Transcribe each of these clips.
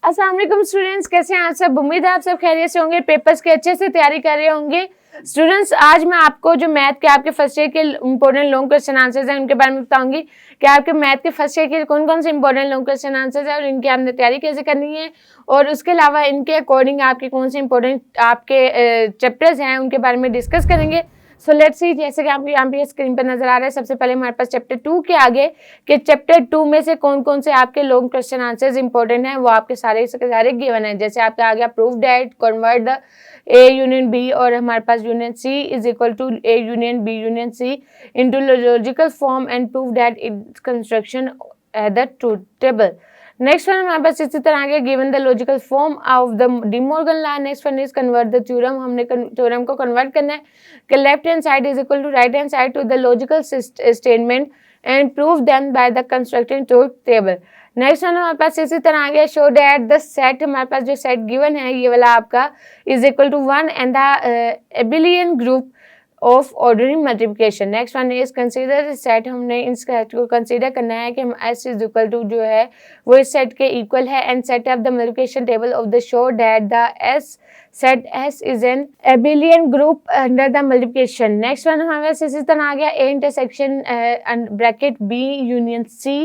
अस्सलाम वालेकुम स्टूडेंट्स, कैसे हैं आप सब। उम्मीद है आप सब खैरियत से होंगे, पेपर्स की अच्छे से तैयारी कर रहे होंगे। स्टूडेंट्स, आज मैं आपको जो मैथ के आपके फर्स्ट ईयर के इंपॉर्टेंट लॉन्ग क्वेश्चन आंसर्स हैं उनके बारे में बताऊंगी कि आपके मैथ के फर्स्ट ईयर के कौन कौन से इंपॉर्टेंट लॉन्ग क्वेश्चन आंसर्स हैं और इनकी आपने तैयारी कैसे करनी है, और उसके अलावा इनके अकॉर्डिंग आपके कौन से इंपॉर्टेंट आपके चैप्टर्स हैं उनके बारे में डिस्कस करेंगे। सो लेट्स सी, जैसे कि आपको यहाँ पे स्क्रीन पर नजर आ रहा है, सबसे पहले हमारे पास चैप्टर 2 के आगे कि चैप्टर 2 में से कौन कौन से आपके लॉन्ग क्वेश्चन आंसर्स इंपॉर्टेंट हैं वो आपके सारे सारे गिवन है। जैसे आपका आ गया prove that, convert the A union B, और हमारे पास union C is equal to A union B union C into logical form and prove that it construction the truth table. Next one हमारे पास इसी तरह आगे given the logical form of the De Morgan law. Next one is convert the theorem, हमने theorem को convert करना है कि left hand side is equal to right hand side to the logical statement and prove them by the constructing truth table. Next one हमारे पास इसी तरह आगे शो दैट द सेट, हमारे पास जो सेट गिवन है ये वाला आपका is equal to 1 and the abelian group of ordering multiplication. Next one is consider set, हमने इस सेट को कंसीडर करना है कि हम एस इज इक्वल टू जो है वो इस सेट के इक्वल है and set up the multiplication table of the show that the S set S is an abelian group under the multiplication. Next one हमारे पास इसी तरह आ गया A intersection bracket B union C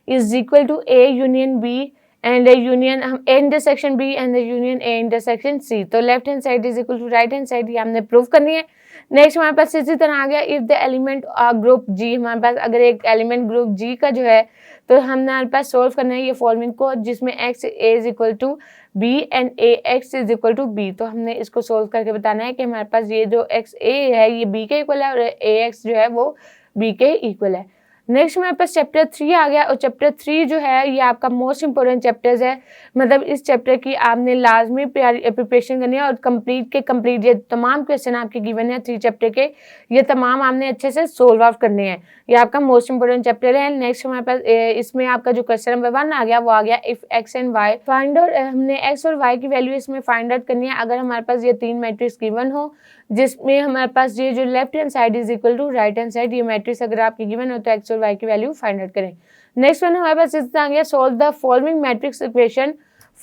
is equal to A union B and union हम A intersection B and union A intersection C. तो left hand side is equal to right hand side, ये हमने prove करनी है। Next हमारे पास इसी तरह आ गया इफ द एलिमेंट ग्रुप जी, हमारे पास अगर एक एलिमेंट ग्रुप जी का जो है तो हमने हमारे पास सोल्व करना है ये फॉर्मिंग को, जिसमें X A is equal to B and A X is equal to B. तो हमने इसको सोल्व करके बताना है कि हमारे पास ये जो एक्स ए है ये बी के इक्वल है और ए एक्स जो है वो बी के इक्वल है। नेक्स्ट हमारे पास चैप्टर 3 आ गया और चैप्टर 3 जो है ये आपका मोस्ट इंपॉर्टेंट चैप्टर्स है, मतलब इस चैप्टर की आपने लाजमी प्रिपरेशन करनी है और कंप्लीट ये तमाम क्वेश्चन आपके गिवन है 3 चैप्टर के, ये तमाम आपने अच्छे से सोल्व आउट करने हैं। ये आपका मोस्ट इंपॉर्टेंट चैप्टर है। नेक्स्ट हमारे पास इसमें आपका जो क्वेश्चन नंबर 1 आ गया वो आ गया if X and Y find out, हमने एक्स और वाई की वैल्यू इसमें फाइंड आउट करनी है अगर हमारे पास ये 3 मैट्रिक्स गिवन हो, जिसमें हमारे पास ये जो left hand side is equal to right hand side, ये मैट्रिक्स अगर आपकी गिवन हो तो एक्स और वाई की वैल्यू फाइंड आउट करें। नेक्स्ट वन हमारे पास इस तरह आ गया solve the following matrix equation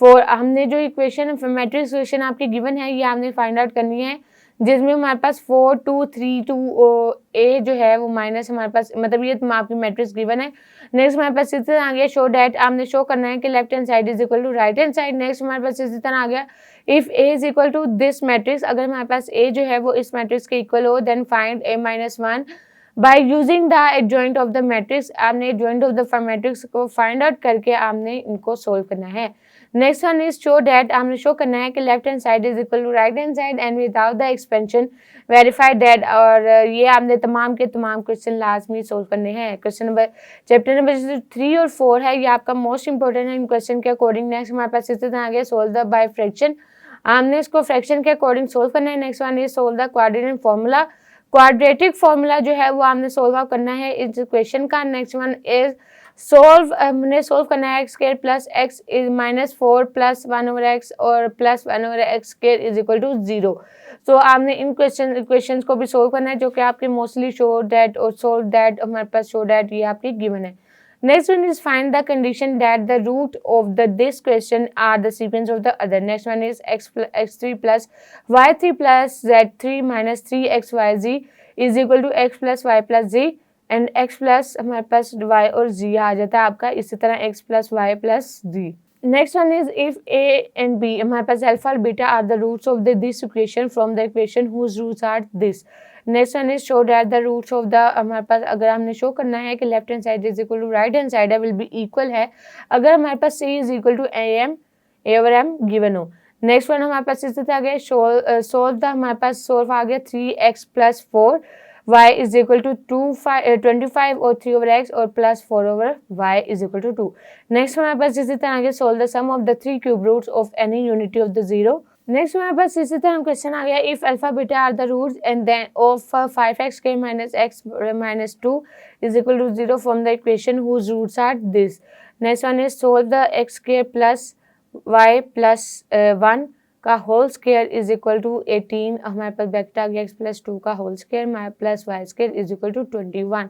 for, हमने जो इक्वेशन मैट्रिक्स इक्वेशन आपकी गिवन है ये हमने फाइंड आउट करनी है, जिसमें हमारे पास 4 2 3 2 ए जो है वो माइनस हमारे पास, मतलब ये आपकी मैट्रिक्स गिवन है। नेक्स्ट हमारे पास इसी तरह आ गया शो डैट, आपने शो करना है कि left hand side is equal to right hand side. Next हमारे पास इसी तरह आ गया if A is equal to this matrix, अगर हमारे पास ए जो है वो इस मैट्रिक्स के इक्वल हो then find A minus 1 by using the adjoint of the matrix, आपने एडजॉइंट ऑफ द मैट्रिक्स को फाइंड आउट करके आपने इनको सोल्व करना है। Next one is show that, हमने शो करना है कि left hand side is equal to right hand side and without the expansion verify that, और ये आपने तमाम के तमाम क्वेश्चन लाजमी सोल्व करने हैं। क्वेश्चन नंबर चैप्टर नंबर 3 और 4 है ये आपका मोस्ट इंपॉर्टेंट है इन क्वेश्चन के अकॉर्डिंग। नेक्स्ट हमारे पास इसी तरह आ गया सोल्व द बाय फ्रैक्शन, हमने इसको फ्रैक्शन के अकॉर्डिंग सोल्व करना है। Next one is solve the quadratic formula, quadratic formula जो है वो हमने सोल्व आउट करना है इस इक्वेशन का। नेक्स्ट वन इज सोल्व, हमने सोल्व करना है x square plus x is minus 4 plus 1 over x और plus 1 over x square is equal to 0। तो आपने इन इक्वेशंस को भी सोल्व करना है जो कि आपके मोस्टली शो दैट और सोल्व दैट हमारे पास शो दैट ये आपकी गिवन है। Next one is find the condition that the root of this question are the sequence of the other. Next one is x3 plus y3 plus z3 minus 3xyz is equal to x plus y plus z and x plus हमारे पास y और z आ जाता है आपका, इसी तरह x plus y plus z. Next one is if a and b, हमारे पास alpha और beta are the roots of this equation from the equation whose roots are this. Next one is show that the roots of the, हमारे पास अगर हमने show करना है कि left hand side is equal to right hand side will be equal है अगर हमारे पास C is equal to A over M given हो। नेक्स्ट वन हमारे पास इस तरह आ गया सोल्व द, हमारे पास सोल्व आ गया 3x plus 4 y is equal to 25 और 3 ओवर x और plus 4 over y is equal to 2। Next हमारे पास इसी तरह आ गया solve the sum of the 3 cube roots of any unity of the zero. Next हमारे पास इसी तरह क्वेश्चन आ गया if alpha beta are the roots and then of 5x k minus x minus 2 is equal to 0 from the equation whose roots are this. Next one is solve the x square plus y plus 1 का whole square is equal to 18, हमारे पास vector आ गया x plus 2 का whole square plus y square is equal to 21।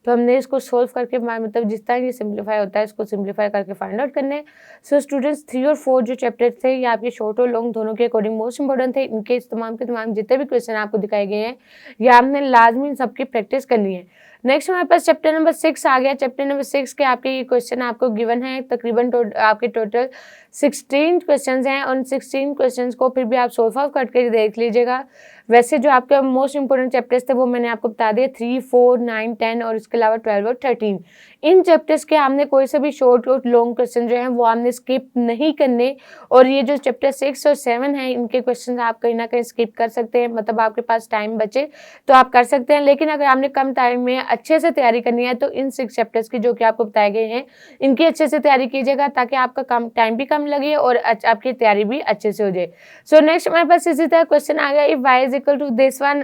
तो हमने इसको solve करके मतलब जिस तरह ये सिंप्लीफाई होता है इसको सिंप्लीफाई करके फाइंड आउट करने हैं। सो स्टूडेंट्स 3 और 4 जो चैप्टर थे ये आपके शॉर्ट और लॉन्ग दोनों के अकॉर्डिंग मोस्ट इंपॉर्टेंट थे। इनके तमाम के तमाम जितने भी क्वेश्चन आपको दिखाए गए हैं ये आपने लाजमी इन सबकी प्रैक्टिस करनी है। नेक्स्ट हमारे पास चैप्टर नंबर 6 आ गया। चैप्टर नंबर 6 के आपके ये क्वेश्चन आपको गिवन है, तकरीबन आपके टोटल 16 क्वेश्चंस हैं। उन 16 क्वेश्चंस को फिर भी आप सोल्व आउट करके देख लीजिएगा। वैसे जो आपके मोस्ट इंपोर्टेंट चैप्टर्स थे वो मैंने आपको बता दिए 3, 4, 9, 10 और इसके अलावा 12 और 13। इन चैप्टर्स के हमने कोई से भी शॉर्ट और लॉन्ग क्वेश्चन जो हैं वो हमने स्किप नहीं करने। और ये जो चैप्टर 6 और 7 है इनके क्वेश्चन आप कहीं ना कहीं स्किप कर सकते हैं, मतलब आपके पास टाइम बचे तो आप कर सकते हैं। लेकिन अगर आपने कम टाइम में अच्छे से तैयारी करनी है तो इन 6 चैप्टर्स की जो कि आपको बताए गए हैं इनकी अच्छे से तैयारी कीजिएगा ताकि आपका कम टाइम भी कम लगे और आपकी तैयारी भी अच्छे से हो जाए। सो नेक्स्ट हमारे पास इसी तरह क्वेश्चन आ गया, if y is equal to this one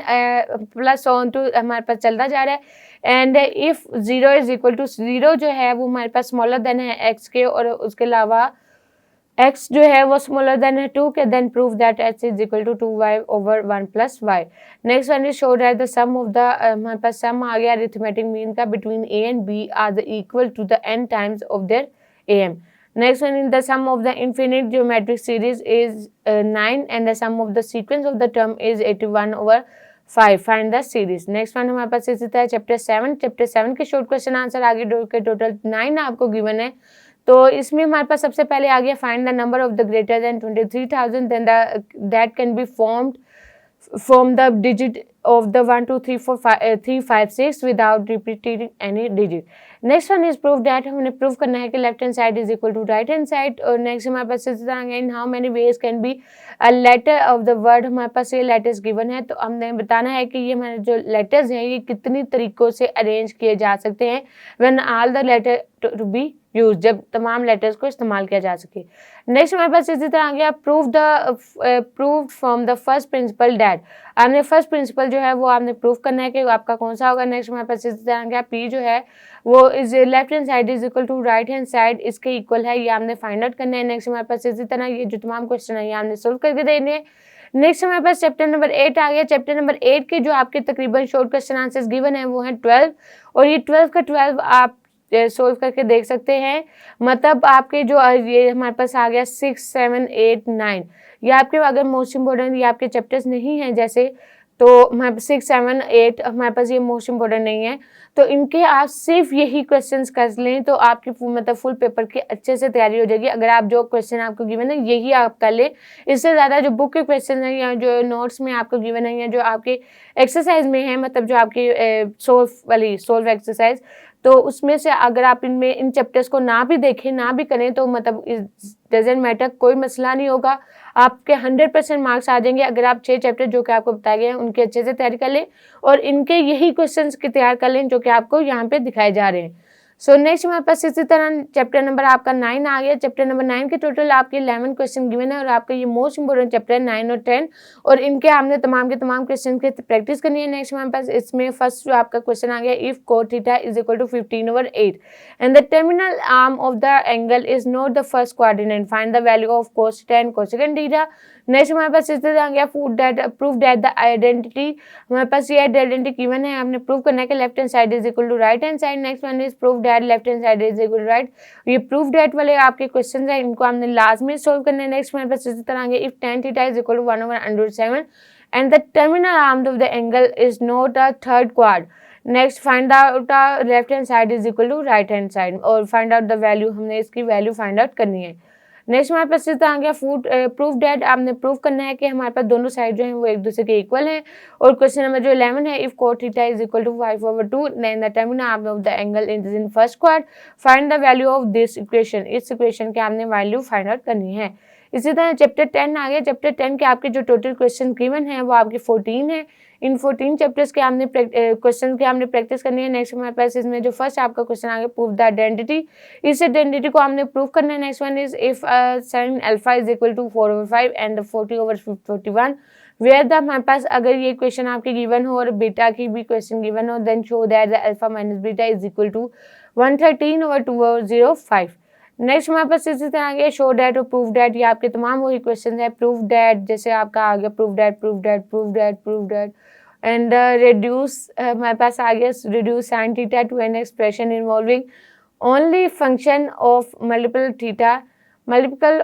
plus on to हमारे पास चलता जा रहा है। And if 0 is equal to 0 जो है वो हमारे पास स्मॉलर देन है x के और उसके अलावा x जो है वो स्मॉलर देन है 2 के, then prove that x is equal to 2y over 1 plus y। Next one is show that the sum of the हमारे पास सम आ गया अरिथमेटिक मीन का between a and b are the equal to the n times of their am। Next one is the sum of the infinite geometric series is 9 and the sum of the sequence of the term is 81 over 5. Find the series. Next one हमारे पास इसी तरह chapter 7 के short question answer आगे के total 9 आपको given है। तो इसमें हमारे पास सबसे पहले आ गया find the number of the greater than 23,000 then that can be formed from the digit of the 1 2 3 4 5 3 5 6 without repeating any digit. Next one is prove that, हमने प्रूव करना है कि left hand side is equal to right hand side. और next हमारे पास इस तरह in how many ways can be a letter of the word, हमारे पास ये लेटर्स गिवन है तो हमने बताना है कि ये हमारे जो लेटर्स हैं ये कितनी तरीकों से अरेंज किए जा सकते हैं when all the letter to be use, जब तमाम लेटर्स को इस्तेमाल किया जा सके। नेक्स्ट हमारे पास इसी तरह आ गया prove from the first principle that, आपने फर्स्ट प्रिंसिपल जो है वो आपने प्रूव करना है कि आपका कौन सा होगा। नेक्स्ट हमारे पास इसी तरह आ गया पी जो है वो is left hand side is equal to right hand side, इसके इक्वल है, ये आपने फाइंड आउट करना है। नेक्स्ट हमारे पास इसी तरह ये जो तमाम क्वेश्चन है ये आपने सोल्व करके देने हैं। नेक्स्ट हमारे पास चैप्टर नंबर 8 आ गया। चैप्टर नंबर 8 के जो आपके तकरीबन शॉर्ट क्वेश्चन आंसर्स गिवन है वो हैं 12 और ये 12 का 12 आप सोल्व करके देख सकते हैं। मतलब आपके जो ये हमारे पास आ गया 6 7 8 9, ये आपके अगर मोस्ट इम्पोर्टेंट ये आपके चैप्टर्स नहीं हैं जैसे तो हमारे पास 6 7 8 हमारे पास ये मोस्ट इम्पोर्टेंट नहीं है तो इनके आप सिर्फ यही क्वेश्चंस कर लें तो आपकी मतलब फुल पेपर की अच्छे से तैयारी हो जाएगी। अगर आप जो क्वेश्चन आपको गिवन है यही आप कर लें, इससे ज़्यादा जो बुक के क्वेश्चन हैं या जो नोट्स में आपको गिवन है या जो आपके एक्सरसाइज में है मतलब जो आपकी सोल्व एक्सरसाइज तो उसमें से अगर आप इनमें इन चैप्टर्स को ना भी देखें ना भी करें तो मतलब डजेंट मैटर, कोई मसला नहीं होगा, आपके 100% मार्क्स आ जाएंगे अगर आप 6 चैप्टर जो कि आपको बताए गए हैं उनके अच्छे से तैयारी कर लें और इनके यही क्वेश्चंस की तैयार कर लें जो कि आपको यहाँ पे दिखाए जा रहे हैं। सो नेक्स्ट हमारे पास इसी तरह चैप्टर नंबर आपका 9 आ गया। चैप्टर नंबर 9 के टोटल आपके 11 क्वेश्चन गिवन है और आपका ये मोस्ट इंपोर्टेंट चैप्टर है 9 और 10 और इनके हमने तमाम के तमाम क्वेश्चन की प्रैक्टिस करनी है। नेक्स्ट हमारे पास इसमें फर्स्ट जो आपका क्वेश्चन आ गया if cot theta is equal to 15 over 8 and the terminal arm of the angle is not the first quadrant, find the value of cos theta and cosecant theta. Next हमारे पास इस तरह आ गया प्रूव दैट द आइडेंटिटी, हमारे पास ये identity given है, हमने प्रूव करना है कि left hand side is equal to right hand side. Next one is prove that left hand side is equal to right, ये प्रूव दैट वाले आपके क्वेश्चन हैं इनको हमने लाजमी सोल्व करना है। नेक्स्ट हमारे पास इसी तरह आ गया if tan theta is equal to 1 over √7 and the terminal arm of the angle is not a third quad. Next find out left hand side is equal to right hand side और find out the value, हमने इसकी value find out करनी है। Next हमारे पास इस तरह आ गया प्रूफ दैट, आपने प्रूव करना है कि हमारे पास दोनों साइड जो है वो एक दूसरे के इक्वल हैं। और क्वेश्चन नंबर जो 11 है if cot theta is equal to 5 over 2 then the terminal arm of the angle is in first quad, find the value of this equation, इस इक्वेशन के आपने वैल्यू फाइंड आउट करनी है। इसी तरह चैप्टर 10 आ गया। चैप्टर 10 के आपके जो टोटल क्वेश्चन गिवन है वो आपके 14 है। इन 14 चैप्टर्स के हमने क्वेश्चन के हमने प्रैक्टिस करनी है। नेक्स्ट हमारे पास इसमें जो फर्स्ट आपका क्वेश्चन आ गया प्रूव द आइडेंटिटी, इस आइडेंटिटी को हमने प्रूव करना है। Next one is if sin alpha is equal to 4 over 5 and 40 over 41 where the, हमारे पास अगर ये क्वेश्चन आपके गिवन हो और बीटा की भी क्वेश्चन गिवन हो then show that the alpha minus beta is equal to 113 over 205। Next हमारे पास इसी तरह आ गया शो डैट और प्रूव डैट, ये आपके तमाम वही क्वेश्चन है। प्रूव डैट जैसे आपका आ गया prove that prove that prove that prove that, and reduce हमारे पास आ गया reduce sin theta to an expression involving only function of multiple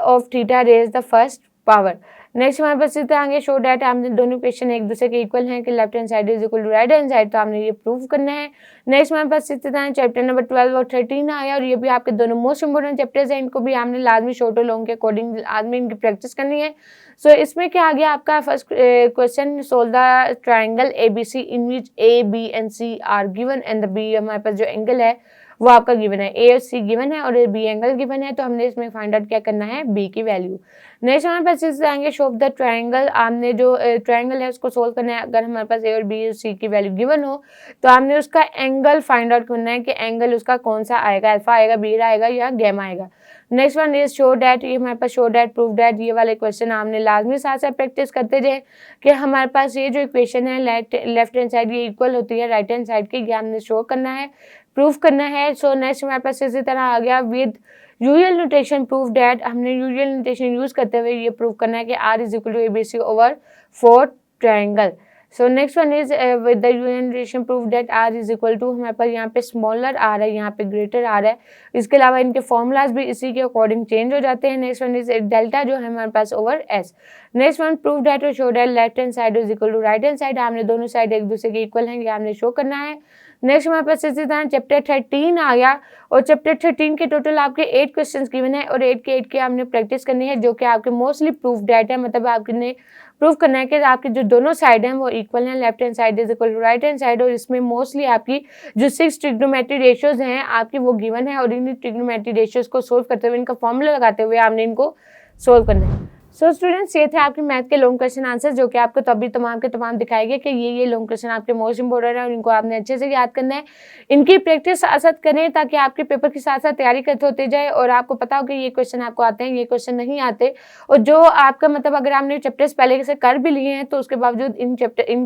of theta raised the first power. Next हमारे पास इतना आगे शो डैट हमने दोनों क्वेश्चन एक दूसरे के इक्वल हैं कि left hand side is equal to right hand side, तो हमने ये प्रूव करना है। नेक्स्ट हमारे पास इतना चैप्टर नंबर 12 और 13 आया, और ये भी आपके दोनों मोस्ट इंपोर्टेंट चैप्टर्स हैं, इनको भी हमने लाजमी शॉर्ट और लॉन्ग के अकॉर्डिंग लाजमी इनकी प्रैक्टिस करनी है। सो इसमें क्या आ गया आपका first question, solve the triangle ABC in which A, B and C are given and the B हमारे पास जो एंगल है वो आपका गिवन है, A और C गिवन है और B एंगल गिवन है, तो हमने इसमें फाइंड आउट क्या करना है, B की वैल्यू। नेक्स्ट हमारे पास इस आएंगे शो ऑफ द ट्राइंगल, हमने जो ट्राइंगल है उसको सोल्व करना है। अगर हमारे पास A और B और C की वैल्यू गिवन हो तो हमने उसका एंगल फाइंड आउट करना है कि एंगल उसका कौन सा आएगा, अल्फा आएगा, बीटा आएगा या गैमा आएगा। Next one is show that, ये हमारे पास शो डैट, प्रूव डैट, ये वाले क्वेश्चन हमने लाजमी साथ साथ प्रैक्टिस करते जाए कि हमारे पास ये जो इक्वेशन है लेफ्ट हैंड साइड ये इक्वल होती है राइट हैंड साइड की, ये हमने शो करना है, प्रूफ करना है। सो नेक्स्ट हमारे पास इसी तरह आ गया with usual notation proof that, हमने यूजुअल नोटेशन यूज करते हुए ये प्रूफ करना है कि R is equal to ABC over 4 triangle. So next one is with the usual notation proof that R is equal to, हमारे पास यहाँ पे स्मॉलर R है, यहाँ पे ग्रेटर R है, इसके अलावा इनके फॉर्मूलाज भी इसी के अकॉर्डिंग चेंज हो जाते हैं। नेक्स्ट वन इज डेल्टा जो है हमारे पास over S। Next one proof that और show that left hand side is equal to right hand side, हमने दोनों साइड एक दूसरे के इक्वल हैं, ये हमने शो करना है। नेक्स्ट हमारे पास इसी तरह चैप्टर 13 आ गया, और चैप्टर 13 के टोटल आपके 8 क्वेश्चंस गिवन है और 8 के 8 की हमने प्रैक्टिस करनी है, जो कि आपके मोस्टली प्रूफ डेट है, मतलब आपने प्रूफ करना है कि आपके जो दोनों साइड हैं वो इक्वल हैं, left hand side is equal to right hand side, और इसमें मोस्टली आपकी जो 6 ट्रिग्नोमेट्री रेशियोज हैं आपकी वो गिवन है, और इन ट्रिग्नोमेट्री रेशियोज को सोल्व करते हुए इनका फॉर्मूला लगाते हुए हमने इनको सोल्व करना है। सो स्टूडेंट्स, ये थे आपके मैथ के लॉन्ग क्वेश्चन आंसर, जो कि आपको तभी तमाम के तमाम दिखाएंगे कि ये लॉन्ग क्वेश्चन आपके मोस्ट इंपोर्टेंट है और इनको आपने अच्छे से याद करना है। इनकी प्रैक्टिस साथ साथ करें ताकि आपके पेपर के साथ साथ तैयारी करते होते जाए और आपको पता हो कि ये क्वेश्चन आपको आते हैं, ये क्वेश्चन नहीं आते, और जो आपका मतलब अगर आपने चैप्टर्स पहले से कर भी लिए हैं तो उसके बावजूद इन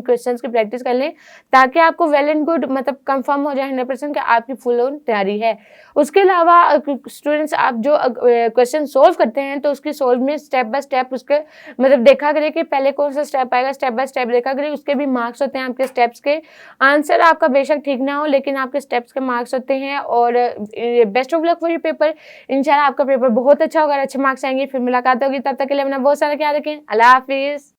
क्वेश्चन की प्रैक्टिस कर लें ताकि आपको वेल एंड गुड मतलब कंफर्म हो जाए 100% कि आपकी फुल ऑन तैयारी है। उसके अलावा स्टूडेंट्स, आप जो क्वेश्चन सोल्व करते हैं तो उसकी सोल्व में स्टेप बाय स्टेप उसके मतलब देखा करें कि पहले कौन सा स्टेप आएगा, स्टेप बाय स्टेप देखा करें, उसके भी मार्क्स होते हैं आपके स्टेप्स के। आंसर आपका बेशक ठीक ना हो लेकिन आपके स्टेप्स के मार्क्स होते हैं, और best of luck for your paper. इंशाल्लाह आपका पेपर बहुत अच्छा होगा, अच्छे मार्क्स आएंगे। फिर मुलाकात होगी, तब तक के लिए अपना बहुत सारा ख्याल रखें। अल्लाह हाफिज।